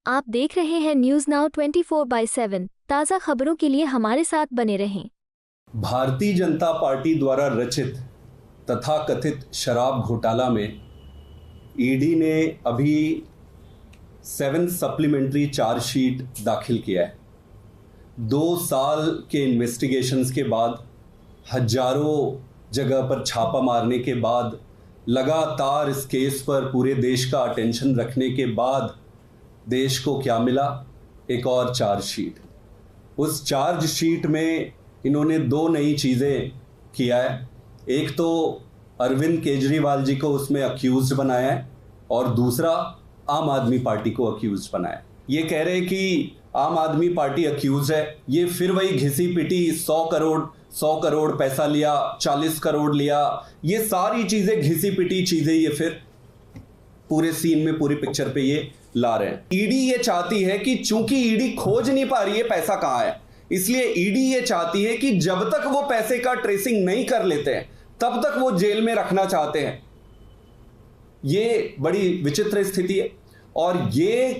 आप देख रहे हैं न्यूज नाउ 24/7। ताज़ा खबरों के लिए हमारे साथ बने रहें। भारतीय जनता पार्टी द्वारा रचित तथाकथित शराब घोटाला में ईडी ने अभी 7 सप्लीमेंट्री चार्जशीट दाखिल किया है। 2 साल के इन्वेस्टिगेशंस के बाद, हजारों जगह पर छापा मारने के बाद, लगातार इस केस पर पूरे देश का अटेंशन रखने के बाद देश को क्या मिला? एक और चार्जशीट। उस चार्जशीट में इन्होंने 2 नई चीज़ें किया है। एक तो अरविंद केजरीवाल जी को उसमें अक्यूज्ड बनाया है और दूसरा आम आदमी पार्टी को अक्यूज्ड बनाया है। ये कह रहे हैं कि आम आदमी पार्टी अक्यूज है, ये फिर वही घिसी पिटी 100 करोड़ पैसा लिया, 40 करोड़ लिया, ये सारी चीज़ें घिसी पिटी चीज़ें ये फिर पूरे सीन में, पूरी पिक्चर पे ये ला रहे हैं। ईडी ये चाहती है कि चूंकि ईडी खोज नहीं पा रही है पैसा कहां है, इसलिए ईडी ये चाहती है कि जब तक वो पैसे का ट्रेसिंग नहीं कर लेते हैं तब तक वो जेल में रखना चाहते हैं। ये बड़ी विचित्र स्थिति है और ये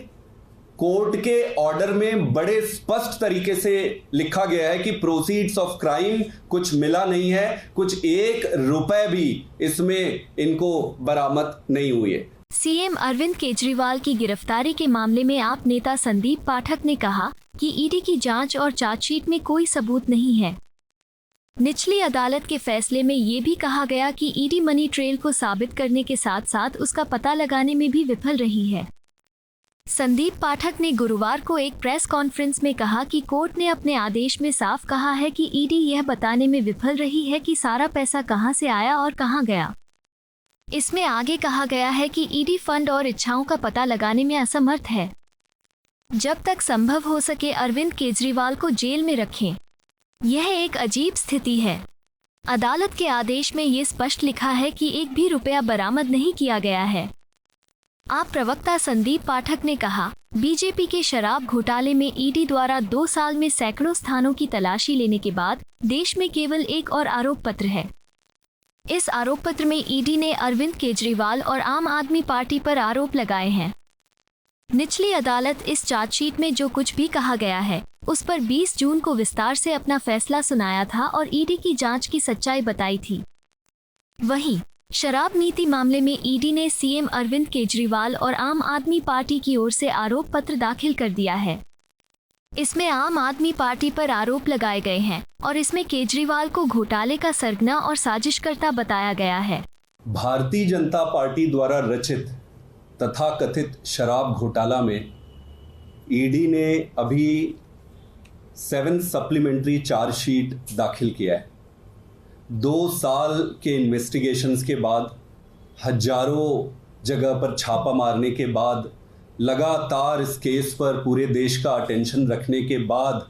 कोर्ट के ऑर्डर में बड़े स्पष्ट तरीके से लिखा गया है कि प्रोसीड्स ऑफ क्राइम कुछ मिला नहीं है, कुछ 1 रुपए भी इसमें इनको बरामद नहीं हुई है। सीएम अरविंद केजरीवाल की गिरफ्तारी के मामले में आप नेता संदीप पाठक ने कहा कि ईडी की जांच और चार्जशीट में कोई सबूत नहीं है। निचली अदालत के फैसले में ये भी कहा गया कि ईडी मनी ट्रेल को साबित करने के साथ साथ उसका पता लगाने में भी विफल रही है। संदीप पाठक ने गुरुवार को एक प्रेस कॉन्फ्रेंस में कहा कि कोर्ट ने अपने आदेश में साफ कहा है कि ईडी यह बताने में विफल रही है कि सारा पैसा कहां से आया और कहां गया। इसमें आगे कहा गया है कि ईडी फंड और इच्छाओं का पता लगाने में असमर्थ है। जब तक संभव हो सके अरविंद केजरीवाल को जेल में रखें। यह एक अजीब स्थिति है। अदालत के आदेश में ये स्पष्ट लिखा है कि 1 भी रुपया बरामद नहीं किया गया है। आप प्रवक्ता संदीप पाठक ने कहा, बीजेपी के शराब घोटाले में ईडी द्वारा 2 साल में सैकड़ों स्थानों की तलाशी लेने के बाद देश में केवल एक और आरोप पत्र है। इस आरोप पत्र में ईडी ने अरविंद केजरीवाल और आम आदमी पार्टी पर आरोप लगाए हैं। निचली अदालत इस चार्जशीट में जो कुछ भी कहा गया है उस पर 20 जून को विस्तार से अपना फैसला सुनाया था और ईडी की जांच की सच्चाई बताई थी। वहीं शराब नीति मामले में ईडी ने सीएम अरविंद केजरीवाल और आम आदमी पार्टी की ओर से आरोप पत्र दाखिल कर दिया है। इसमें आम आदमी पार्टी पर आरोप लगाए गए हैं और इसमें केजरीवाल को घोटाले का सरगना और साजिशकर्ता बताया गया है। भारतीय जनता पार्टी द्वारा रचित तथाकथित शराब घोटाला में ईडी ने अभी 7 सप्लीमेंट्री चार्जशीट दाखिल किया है। 2 साल के इन्वेस्टिगेशंस के बाद, हजारों जगह पर छापा मारने के बाद, लगातार इस केस पर पूरे देश का अटेंशन रखने के बाद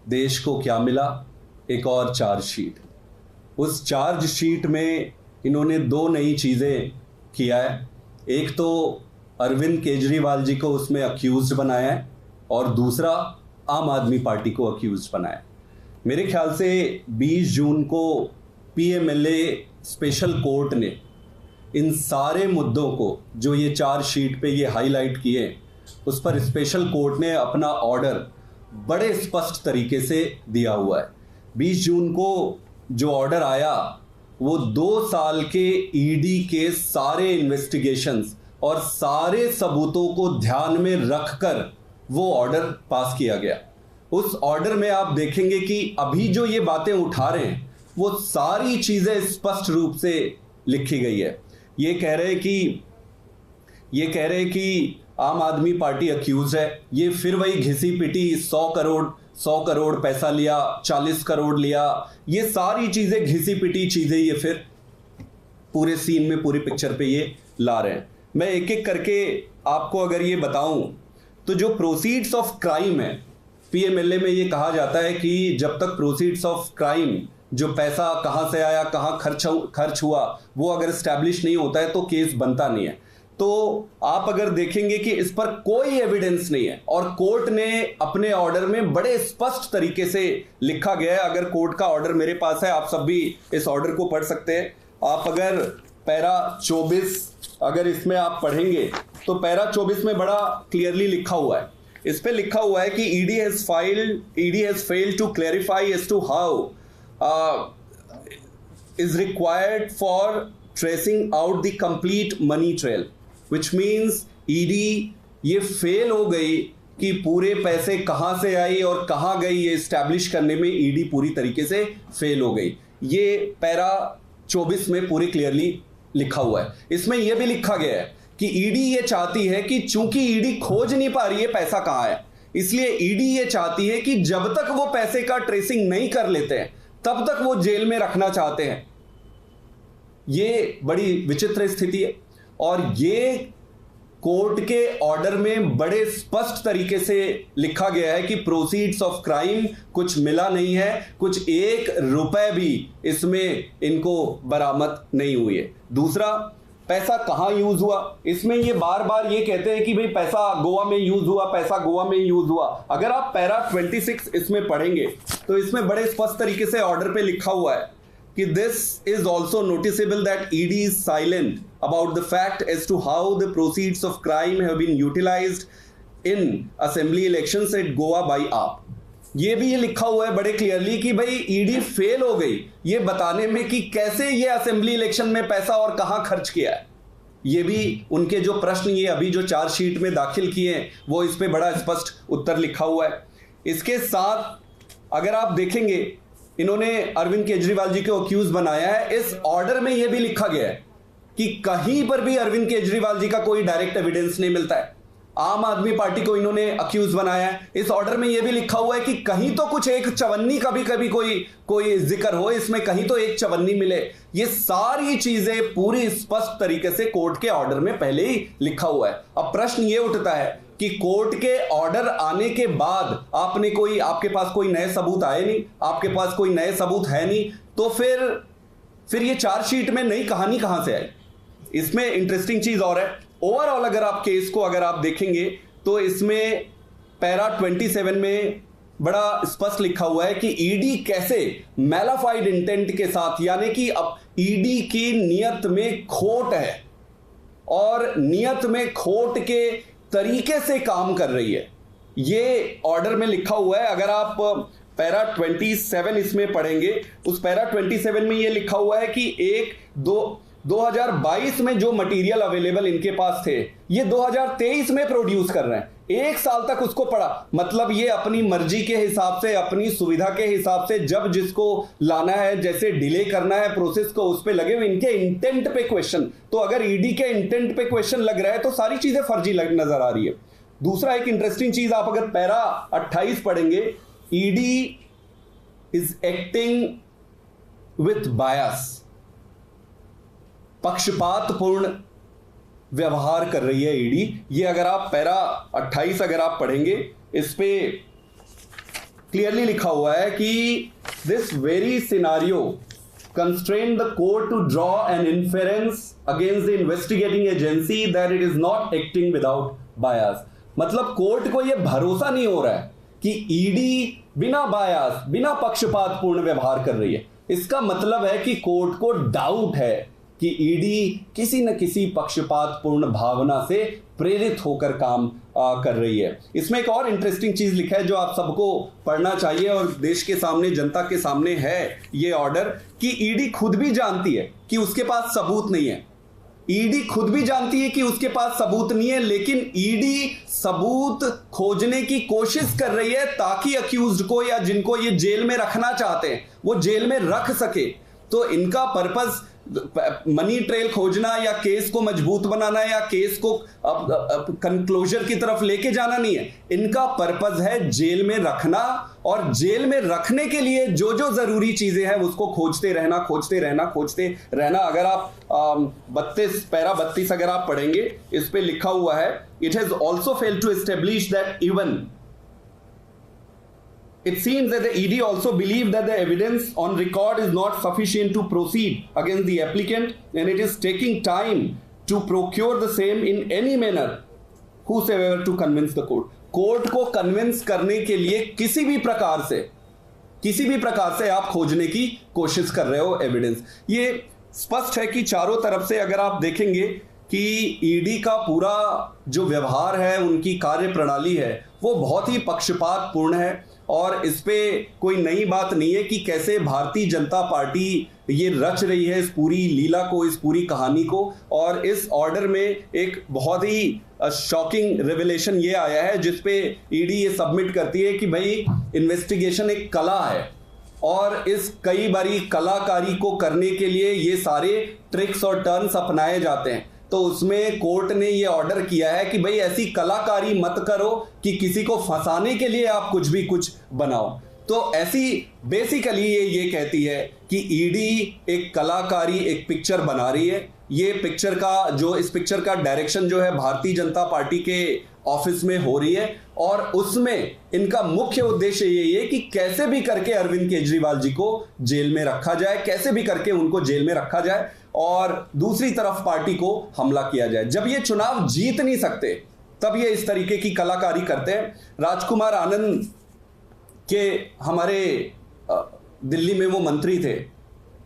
देश को क्या मिला? एक और चार्जशीट। उस चार्जशीट में इन्होंने 2 नई चीज़ें किया है। एक तो अरविंद केजरीवाल जी को उसमें अक्यूज्ड बनाया है और दूसरा आम आदमी पार्टी को अक्यूज्ड बनाया है। मेरे ख्याल से 20 जून को पीएमएलए स्पेशल कोर्ट ने इन सारे मुद्दों को, जो ये चार्जशीट पे ये हाईलाइट किए, उस पर स्पेशल कोर्ट ने अपना ऑर्डर बड़े स्पष्ट तरीके से दिया हुआ है। 20 जून को जो ऑर्डर आया वो 2 साल के ईडी के सारे इन्वेस्टिगेशंस और सारे सबूतों को ध्यान में रखकर वो ऑर्डर पास किया गया। उस ऑर्डर में आप देखेंगे कि अभी जो ये बातें उठा रहे हैं वो सारी चीज़ें स्पष्ट रूप से लिखी गई है। ये कह रहे हैं कि आम आदमी पार्टी अक्यूज है, ये फिर वही घिसी पिटी 100 करोड़ पैसा लिया, 40 करोड़ लिया, ये सारी चीज़ें घिसी पिटी चीज़ें ये फिर पूरे सीन में, पूरी पिक्चर पे ये ला रहे हैं। मैं एक एक करके आपको अगर ये बताऊं तो जो प्रोसीड्स ऑफ क्राइम है, पीएमएलए में ये कहा जाता है कि जब तक प्रोसीड्स ऑफ क्राइम, जो पैसा कहाँ से आया, कहाँ खर्च हुआ, वो अगर इस्टेब्लिश नहीं होता है तो केस बनता नहीं है। तो आप अगर देखेंगे कि इस पर कोई एविडेंस नहीं है और कोर्ट ने अपने ऑर्डर में बड़े स्पष्ट तरीके से लिखा गया है। अगर कोर्ट का ऑर्डर मेरे पास है, आप सब भी इस ऑर्डर को पढ़ सकते हैं। आप अगर पैरा 24 अगर इसमें आप पढ़ेंगे तो पैरा 24 में बड़ा क्लियरली लिखा हुआ है, इस पे लिखा हुआ है कि ED has failed to clarify as to how is required for tracing out the complete money trail, which means ED ये फेल हो गई कि पूरे पैसे कहाँ से आई और कहाँ गई ये इस्टेब्लिश करने में ED पूरी तरीके से फेल हो गई। ये पैरा 24 में पूरी क्लियरली लिखा हुआ है। इसमें यह भी लिखा गया है कि ED ये चाहती है कि चूंकि ED खोज नहीं पा रही है पैसा कहाँ है, इसलिए ED ये चाहती है कि जब तक वो पैसे का ट्रेसिंग नहीं कर लेते हैं तब तक वो जेल में रखना चाहते हैं। ये बड़ी विचित्र स्थिति है और ये कोर्ट के ऑर्डर में बड़े स्पष्ट तरीके से लिखा गया है कि प्रोसीड्स ऑफ क्राइम कुछ मिला नहीं है, कुछ 1 रुपए भी इसमें इनको बरामद नहीं हुई है। दूसरा, पैसा कहाँ यूज हुआ, इसमें ये बार बार ये कहते हैं कि भाई पैसा गोवा में यूज हुआ, पैसा गोवा में यूज हुआ। अगर आप पैरा 26 इसमें पढ़ेंगे तो इसमें बड़े स्पष्ट तरीके से ऑर्डर पे लिखा हुआ है कि this is also noticeable that ED is silent about the fact as to how the proceeds of crime have been utilized in assembly elections at Goa by AAP। ये भी ये लिखा हुआ है बड़े क्लियरली कि भाई ED फेल हो गई ये बताने में कि कैसे ये असेंबली इलेक्शन में पैसा और कहां खर्च किया है। ये भी उनके जो प्रश्न ये अभी जो चार्जशीट में दाखिल किए हैं वो इस पे बड़ा स्पष्ट उत्तर लिखा हुआ है। इसके साथ अगर आप देखेंगे इन्होंने अरविंद केजरीवाल जी को अक्यूज बनाया है। इस ऑर्डर में यह भी लिखा गया है कि कहीं पर भी अरविंद केजरीवाल जी का कोई डायरेक्ट एविडेंस नहीं मिलता है। आम आदमी पार्टी को इन्होंने अक्यूज बनाया है। इस ऑर्डर में यह भी लिखा हुआ है कि कहीं तो कुछ एक चवन्नी का भी कभी कोई जिक्र हो, इसमें कहीं तो एक चवन्नी मिले। ये सारी चीजें पूरी स्पष्ट तरीके से कोर्ट के ऑर्डर में पहले ही लिखा हुआ है। अब प्रश्न ये उठता है कि कोर्ट के ऑर्डर आने के बाद आपके पास कोई नए सबूत आए नहीं, आपके पास कोई नए सबूत है नहीं, तो फिर ये चार्जशीट में नई कहानी कहां से आई। इसमें इंटरेस्टिंग चीज और है, ओवरऑल अगर आप केस को अगर आप देखेंगे तो इसमें पैरा 27 में बड़ा स्पष्ट लिखा हुआ है कि ईडी कैसे मैलाफाइड इंटेंट के साथ, यानी कि अब ईडी की नियत में खोट है और नियत में खोट के तरीके से काम कर रही है। ये ऑर्डर में लिखा हुआ है। अगर आप पैरा 27 इसमें पढ़ेंगे, उस पैरा 27 में ये लिखा हुआ है कि 2022 में जो मटेरियल अवेलेबल इनके पास थे ये 2023 में प्रोड्यूस कर रहे हैं। 1 साल तक उसको पढ़ा, मतलब ये अपनी मर्जी के हिसाब से, अपनी सुविधा के हिसाब से जब जिसको लाना है, जैसे डिले करना है प्रोसेस को, उस पे लगे हुए। इनके इंटेंट पे क्वेश्चन, तो अगर ईडी के इंटेंट पे क्वेश्चन लग रहा है तो सारी चीजें फर्जी नजर आ रही है। दूसरा एक इंटरेस्टिंग चीज, आप अगर पैरा 28 पढ़ेंगे, ईडी इज एक्टिंग विथ बायस, पक्षपातपूर्ण व्यवहार कर रही है ईडी। ये अगर आप पैरा 28 अगर आप पढ़ेंगे, इस पे क्लियरली लिखा हुआ है कि this very scenario constrained the court to draw an inference against the investigating agency that it is not acting without bias। मतलब कोर्ट को यह भरोसा नहीं हो रहा है कि ईडी बिना बायस, बिना पक्षपातपूर्ण व्यवहार कर रही है। इसका मतलब है कि कोर्ट को डाउट है कि ईडी किसी न किसी पक्षपातपूर्ण भावना से प्रेरित होकर काम कर रही है। इसमें एक और इंटरेस्टिंग चीज लिखा है जो आप सबको पढ़ना चाहिए और देश के सामने, जनता के सामने है ये ऑर्डर, कि ईडी खुद भी जानती है कि उसके पास सबूत नहीं है। ईडी खुद भी जानती है कि उसके पास सबूत नहीं है, लेकिन ईडी सबूत खोजने की कोशिश कर रही है ताकि अक्यूज्ड को या जिनको ये जेल में रखना चाहते हैं वो जेल में रख सके। तो इनका पर्पस मनी ट्रेल खोजना या केस को मजबूत बनाना या केस को कंक्लोजर की तरफ लेके जाना नहीं है। इनका पर्पस है जेल में रखना, और जेल में रखने के लिए जो जो जरूरी चीजें हैं उसको खोजते रहना। अगर आप पैरा 32 अगर आप पढ़ेंगे, इस पे लिखा हुआ है, it has also failed to establish that even it seems that the ED also believed that the evidence on record is not sufficient to proceed against the applicant, and it is taking time to procure the same in any manner whosoever to convince the court। Court को convince करने के लिए किसी भी प्रकार से आप खोजने की कोशिश कर रहे हो एविडेंस। ये स्पष्ट है कि चारों तरफ से अगर आप देखेंगे कि ईडी का पूरा जो व्यवहार है, उनकी कार्य प्रणाली है, वो बहुत ही पक्षपातपूर्ण है और इस पे कोई नई बात नहीं है कि कैसे भारतीय जनता पार्टी ये रच रही है इस पूरी लीला को, इस पूरी कहानी को। और इस ऑर्डर में एक बहुत ही शॉकिंग रिविलेशन ये आया है जिसपे ईडी ये सबमिट करती है कि भाई इन्वेस्टिगेशन एक कला है और इस कई बारी कलाकारी को करने के लिए ये सारे ट्रिक्स और टर्न्स अपनाए जाते हैं। तो उसमें कोर्ट ने ये ऑर्डर किया है कि भाई ऐसी कलाकारी मत करो कि किसी को फंसाने के लिए आप कुछ भी कुछ बनाओ। तो ऐसी बेसिकली ये कहती है कि ईडी एक कलाकारी, एक पिक्चर बना रही है। ये पिक्चर का जो इस पिक्चर का डायरेक्शन जो है भारतीय जनता पार्टी के ऑफिस में हो रही है और उसमें इनका मुख्य उद्देश्य ये है कि कैसे भी करके अरविंद केजरीवाल जी को जेल में रखा जाए, कैसे भी करके उनको जेल में रखा जाए और दूसरी तरफ पार्टी को हमला किया जाए। जब ये चुनाव जीत नहीं सकते तब ये इस तरीके की कलाकारी करते हैं। राजकुमार आनंद के हमारे दिल्ली में वो मंत्री थे,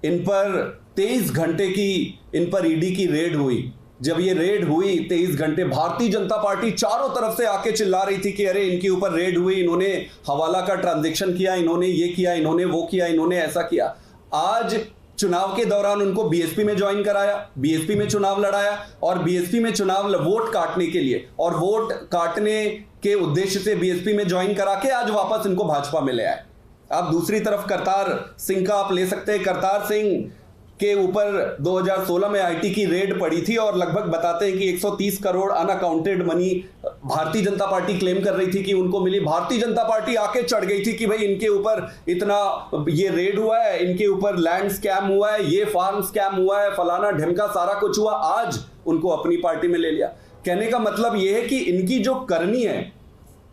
इन पर 23 घंटे की इन पर ईडी की रेड हुई। जब ये रेड हुई 23 घंटे भारतीय जनता पार्टी चारों तरफ से आके चिल्ला रही थी कि अरे इनके ऊपर रेड हुई, इन्होंने हवाला का ट्रांजैक्शन किया, इन्होंने ये किया, इन्होंने वो किया, इन्होंने ऐसा किया। आज चुनाव के दौरान उनको बीएसपी में ज्वाइन कराया, बीएसपी में चुनाव लड़ाया और बीएसपी में चुनाव वोट काटने के लिए और वोट काटने के उद्देश्य से बीएसपी में ज्वाइन करा के आज वापस इनको भाजपा में ले आए। अब दूसरी तरफ करतार सिंह का आप ले सकते हैं। करतार सिंह के ऊपर 2016 में आईटी की रेड पड़ी थी और लगभग बताते हैं कि 130 crore unaccounted money Bharatiya Janata party claim कर रही थी कि उनको मिली। भारतीय जनता पार्टी आके चढ़ गई थी कि भाई इनके ऊपर इतना ये रेड हुआ है, इनके ऊपर लैंड स्कैम हुआ है, ये फार्म स्कैम हुआ है, फलाना ढिमका सारा कुछ हुआ। आज उनको अपनी पार्टी में ले लिया। कहने का मतलब ये है कि इनकी जो करनी है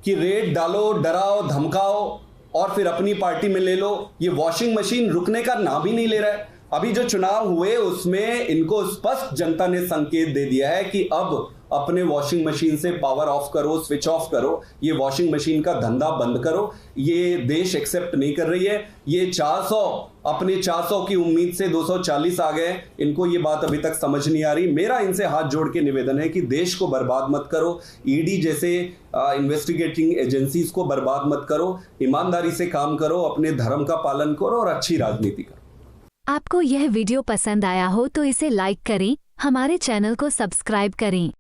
कि रेड डालो, डराओ, धमकाओ और फिर अपनी पार्टी में ले लो, ये वॉशिंग मशीन रुकने का नाम ही नहीं ले रहा है। अभी जो चुनाव हुए उसमें इनको स्पष्ट जनता ने संकेत दे दिया है कि अब अपने वॉशिंग मशीन से पावर ऑफ करो, स्विच ऑफ करो, ये वॉशिंग मशीन का धंधा बंद करो। ये देश एक्सेप्ट नहीं कर रही है। ये 400 अपने 400 की उम्मीद से 240 आ गए। इनको ये बात अभी तक समझ नहीं आ रही। मेरा इनसे हाथ जोड़ के निवेदन है कि देश को बर्बाद मत करो, ईडी जैसे इन्वेस्टिगेटिंग एजेंसीज को बर्बाद मत करो, ईमानदारी से काम करो, अपने धर्म का पालन करो और अच्छी राजनीति करो। आपको यह वीडियो पसंद आया हो तो इसे लाइक करें, हमारे चैनल को सब्सक्राइब करें।